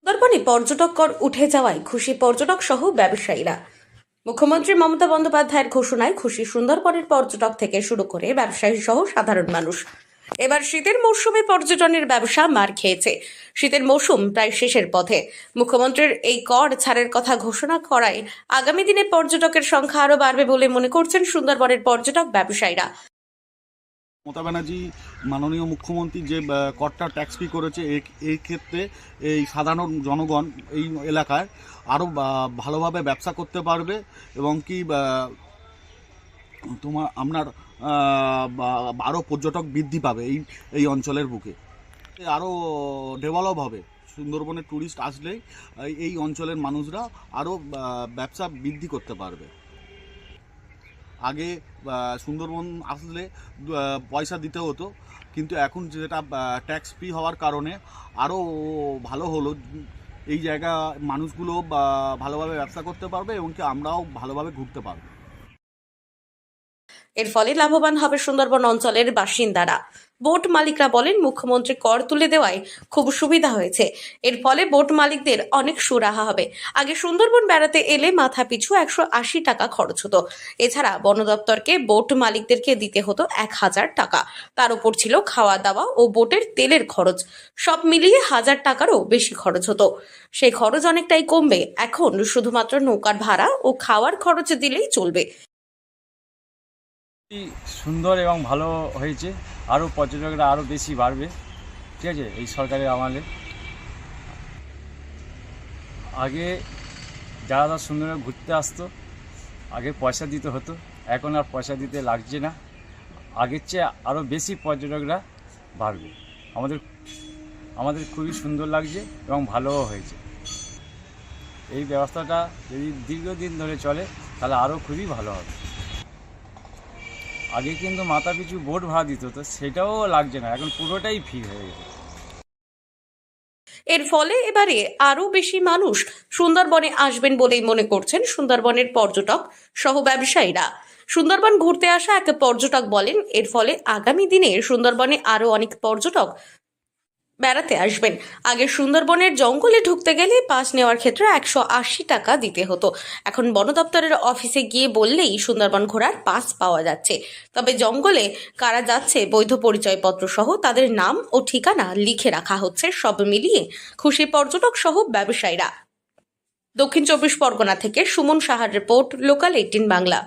সুন্দরবনে পর্যটক কর উঠে যাওয়ায় খুশি পর্যটক সহ ব্যবসায়ীরা। মুখ্যমন্ত্রী মমতা বন্দ্যোপাধ্যায়ের ঘোষণায় খুশি সুন্দরবনের পর্যটক থেকে শুরু করে ব্যবসায়ী সহ সাধারণ মানুষ। এবার শীতের মৌসুমে পর্যটনের ব্যবসা মার খেয়েছে। শীতের মৌসুম প্রায় শেষের পথে। মুখ্যমন্ত্রীর এই কর ছাড়ের কথা ঘোষণা করায় আগামী দিনে পর্যটকের সংখ্যা আরও বাড়বে বলে মনে করছেন সুন্দরবনের পর্যটক ব্যবসায়ীরা। মমতা ব্যানার্জি মাননীয় মুখ্যমন্ত্রী যে করটা ট্যাক্স ফ্রি করেছে, এই ক্ষেত্রে এই সাধারণ জনগণ এই এলাকায় আরও ভালোভাবে ব্যবসা করতে পারবে এবং কি আপনার আরও পর্যটক বৃদ্ধি পাবে এই অঞ্চলের বুকে, আরও ডেভেলপ হবে। সুন্দরবনের ট্যুরিস্ট আসলেই এই অঞ্চলের মানুষরা আরও ব্যবসা বৃদ্ধি করতে পারবে। আগে সুন্দরবন আসলে পয়সা দিতে হতো, কিন্তু এখন যেটা ট্যাক্স ফ্রি হওয়ার কারণে আরও ভালো হলো। এই জায়গা মানুষগুলো ভালোভাবে ব্যবসা করতে পারবে এবং কি আমরাও ভালোভাবে ঘুরতে পারবো। এর ফলে লাভবান হবে সুন্দরবন অঞ্চলের বাসিন্দারা। বোট মালিকরা বলেন, মুখ্যমন্ত্রী কর তুলে দেওয়ায় খুব সুবিধা হয়েছে। এর ফলে বোট মালিকদের অনেক সুরাহা হবে। আগে সুন্দরবন বেড়াতে এলে মাথা পিছু 180 টাকা খরচ হতো। এছাড়া বন দপ্তরকে বোট মালিকদেরকে দিতে হতো 1000 টাকা। তার উপর ছিল খাওয়া দাওয়া ও বোটের তেলের খরচ। সব মিলিয়ে 1000 টাকারও বেশি খরচ হতো। সেই খরচ অনেকটাই কমবে। এখন শুধুমাত্র নৌকার ভাড়া ও খাওয়ার খরচ দিলেই চলবে। সুন্দর এবং ভালো হয়েছে, আরও পর্যটকরা আরও বেশি বাড়বে। ঠিক আছে, এই সরকারের আমলে আগে যারা সুন্দর ঘুরতে আসতো আগে পয়সা দিতে হতো, এখন আর পয়সা দিতে লাগছে না। আগের চেয়ে আরও বেশি পর্যটকরা বাড়বে। আমাদের খুবই সুন্দর লাগছে এবং ভালোও হয়েছে। এই ব্যবস্থাটা যদি দীর্ঘদিন ধরে চলে তাহলে আরও খুবই ভালো হবে। আগে কিন্তু মাথা পিছু বোট ভাড়া দিত, তো সেটাও লাগছে না, এখন পুরোটাই ফ্রি হয়ে গেছে। এর ফলে এবারে আরো বেশি মানুষ সুন্দরবনে আসবেন বলেই মনে করছেন সুন্দরবনের পর্যটক সহ ব্যবসায়ীরা। সুন্দরবন ঘুরতে আসা এক পর্যটক বলেন, এর ফলে আগামী দিনে সুন্দরবনে আরো অনেক পর্যটক বেড়াতে আসবেন। আগে সুন্দরবনের জঙ্গলে ঢুকতে গেলে পাস নেওয়ার ক্ষেত্রে 180 টাকা দিতে হতো। এখন বন দপ্তরের অফিসে গিয়ে বললেই সুন্দরবন ঘোরার পাস পাওয়া যাচ্ছে। তবে জঙ্গলে কারা যাচ্ছে বৈধ পরিচয়পত্র সহ তাদের নাম ও ঠিকানা লিখে রাখা হচ্ছে। সব মিলিয়ে খুশি পর্যটক সহ ব্যবসায়ীরা। দক্ষিণ 24 পরগনা থেকে সুমন সাহার রিপোর্ট, লোকাল 18 বাংলা।